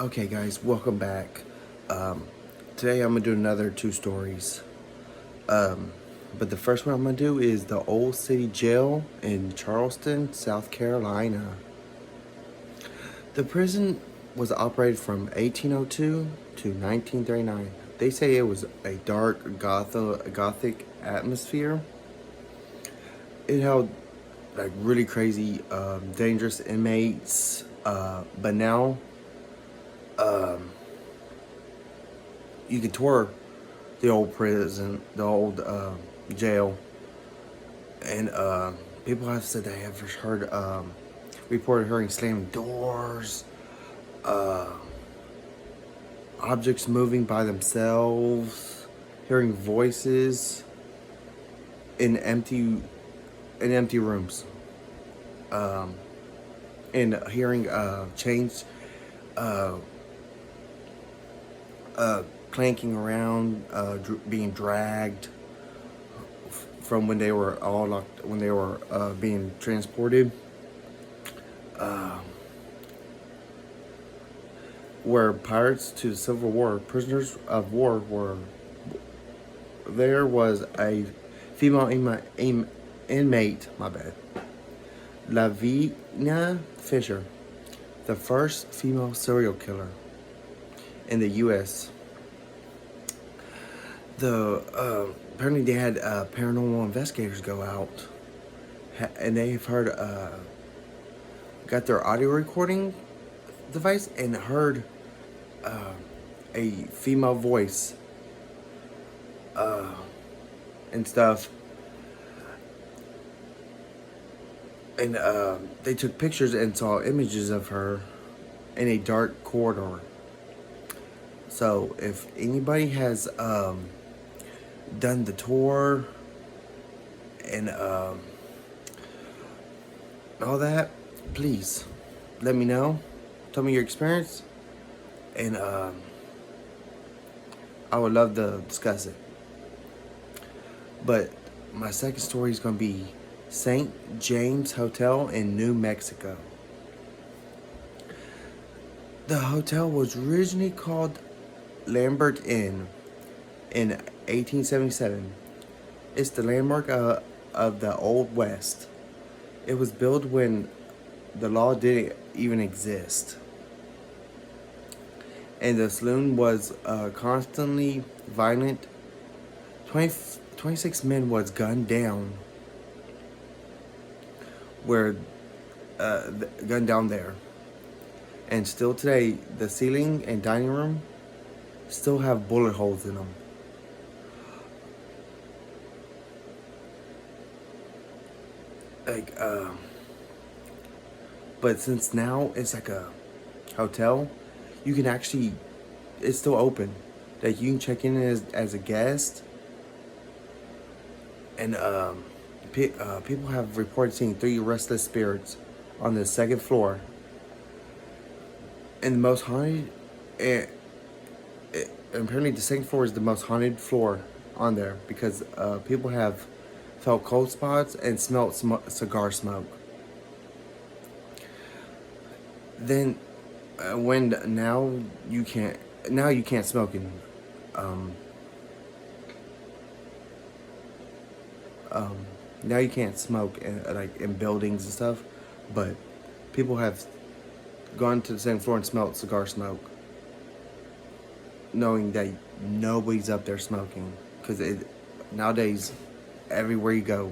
Okay, guys, welcome back. Um, Today I'm gonna do another two stories. But the first one I'm gonna do is the Old City Jail in Charleston, South Carolina. The prison was operated from 1802 to 1939. They say it was a dark, gothic atmosphere. It held like really crazy, dangerous inmates. But now, you can tour the old prison, the old jail, and people have said they have heard, reported hearing slamming doors, uh, objects moving by themselves, hearing voices in empty rooms, um, and hearing chains uh, clanking around, being dragged from when they were all locked, when they were being transported. Uh, where pirates to the Civil War, prisoners of war were. There was a female inmate, my bad, Lavinia Fisher, the first female serial killer in the U.S. Apparently they had paranormal investigators go out, and they've heard got their audio recording device and heard a female voice and stuff, and they took pictures and saw images of her in a dark corridor. So if anybody has done the tour and all that, please let me know. Tell me your experience, and I would love to discuss it. But my second story is going to be St. James Hotel in New Mexico. The hotel was originally called Lambert Inn in 1877. It's the landmark of the Old West. It was built when the law didn't even exist, and the saloon was constantly violent. 26 men was gunned down gunned down there. And still today, the ceiling and dining room still have bullet holes in them. Like, but since now it's like a hotel, you can actually, it's still open. Like, you can check in as a guest, and people have reported seeing 3 restless spirits on the second floor. And the most haunted, apparently the second floor is the most haunted floor on there, because people have felt cold spots and smelled cigar smoke. Then when you can't smoke in now you can't smoke in buildings and stuff, but people have gone to the second floor and smelled cigar smoke, knowing that nobody's up there smoking, because nowadays everywhere you go,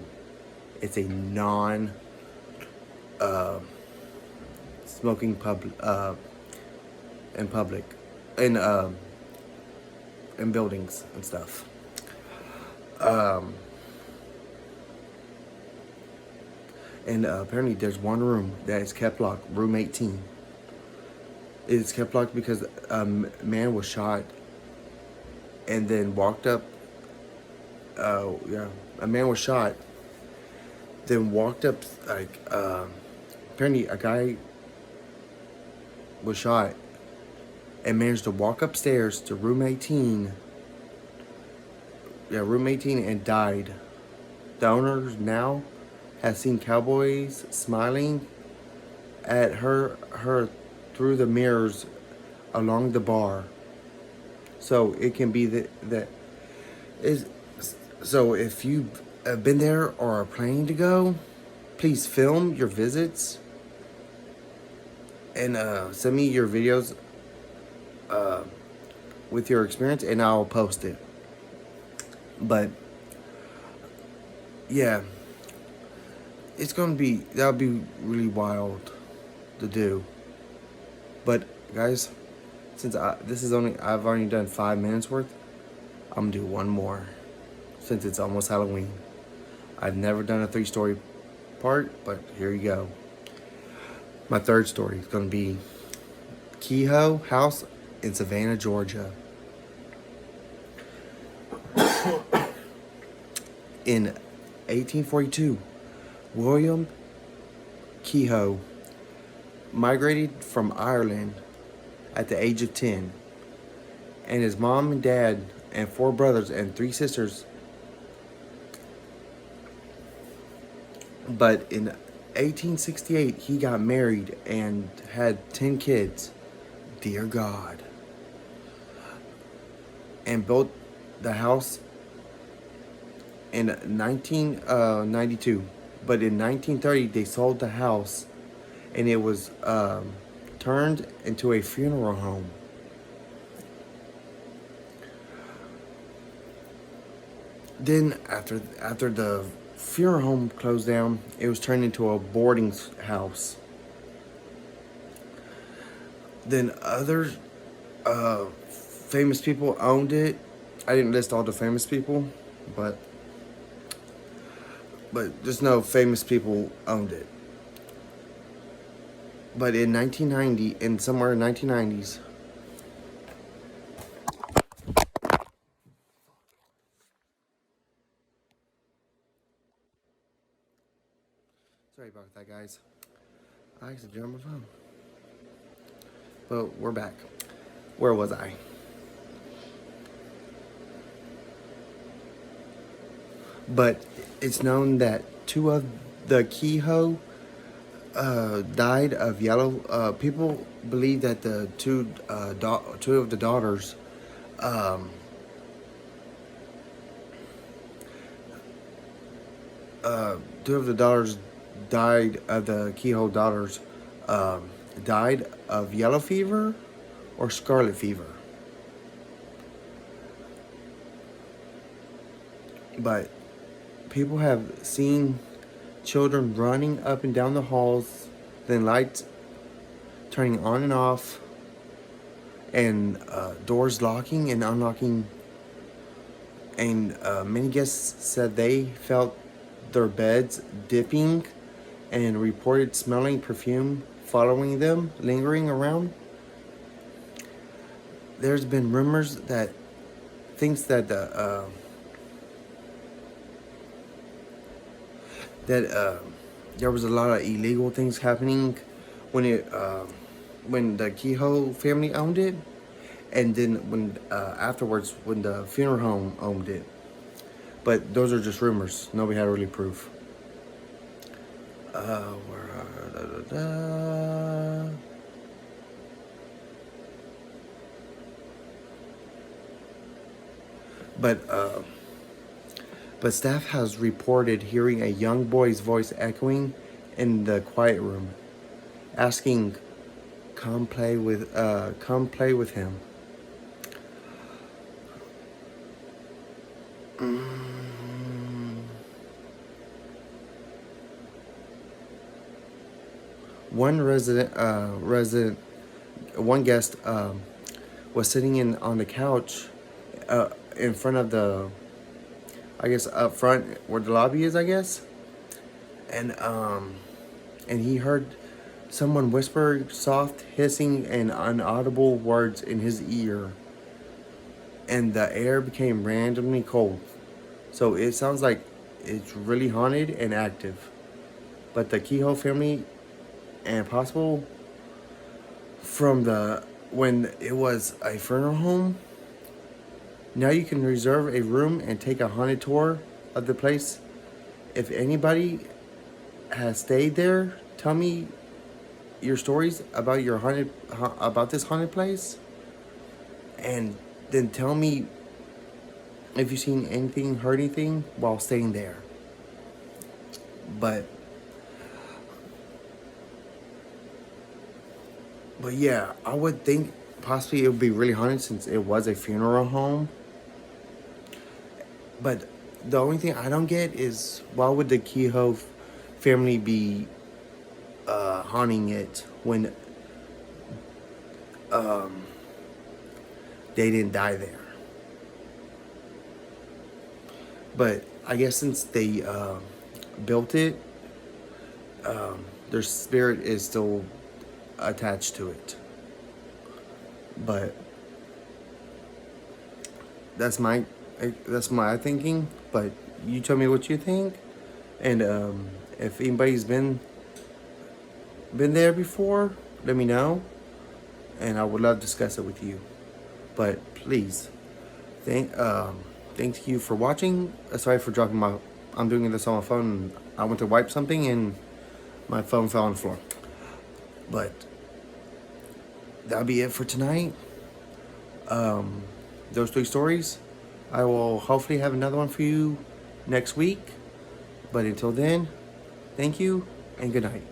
it's a non smoking in public, in buildings and stuff. And apparently there's one room that is kept locked, room 18. It's kept locked because a man was shot and then walked up. A man was shot, then walked up, apparently a guy was shot and managed to walk upstairs to room 18. Room 18, and died. The owner now has seen cowboys smiling at her through the mirrors along the bar. So it can be that is. So if you've been there or are planning to go, please film your visits and send me your videos with your experience, and I'll post it. But yeah, that'll be really wild to do. But guys, since I've already done 5 minutes worth, I'm gonna do one more since it's almost Halloween. I've never done a 3-story part, but here you go. My third story is gonna be Kehoe house in Savannah, Georgia. In 1842, William Kehoe migrated from Ireland at the age of 10, and his mom and dad and 4 brothers and 3 sisters. But in 1868, he got married and had 10 kids. Dear God. And built the house in 1992. But in 1930, they sold the house, and it was turned into a funeral home. Then after the funeral home closed down, it was turned into a boarding house. Then other famous people owned it. I didn't list all the famous people, but just know famous people owned it. But in 1990, and somewhere in 1990s, sorry about that, guys. I accidentally on my phone. But we're back. Where was I? But it's known that 2 of the Kehoe died of yellow. People believe that the two of the daughters died of the Kehoe daughters died of yellow fever or scarlet fever. But people have seen children running up and down the halls, then lights turning on and off, and doors locking and unlocking. And many guests said they felt their beds dipping and reported smelling perfume following them, lingering around. There's been rumors that thinks that there was a lot of illegal things happening when the Kehoe family owned it, and then when afterwards when the funeral home owned it. But those are just rumors. Nobody had really proof. But staff has reported hearing a young boy's voice echoing in the quiet room, asking, come play with him." One guest was sitting on the couch in front of the, I guess up front where the lobby is, I guess, and he heard someone whisper soft, hissing, and inaudible words in his ear, and the air became randomly cold. So it sounds like it's really haunted and active. But the Kehoe family, and possible from when it was a funeral home, now you can reserve a room and take a haunted tour of the place. If anybody has stayed there, tell me your stories about your about this haunted place, and then tell me if you've seen anything, heard anything while staying there. But yeah, I would think possibly it would be really haunted since it was a funeral home. But the only thing I don't get is why would the Kehoe family be haunting it when they didn't die there? But I guess since they built it, their spirit is still attached to it. But that's my thinking. But you tell me what you think, and if anybody's been there before, let me know, and I would love to discuss it with you. But please, thank you for watching. Sorry for dropping my. I'm doing this on my phone. And I went to wipe something and my phone fell on the floor. But that'll be it for tonight. Those 3 stories. I will hopefully have another one for you next week. But until then, thank you and good night.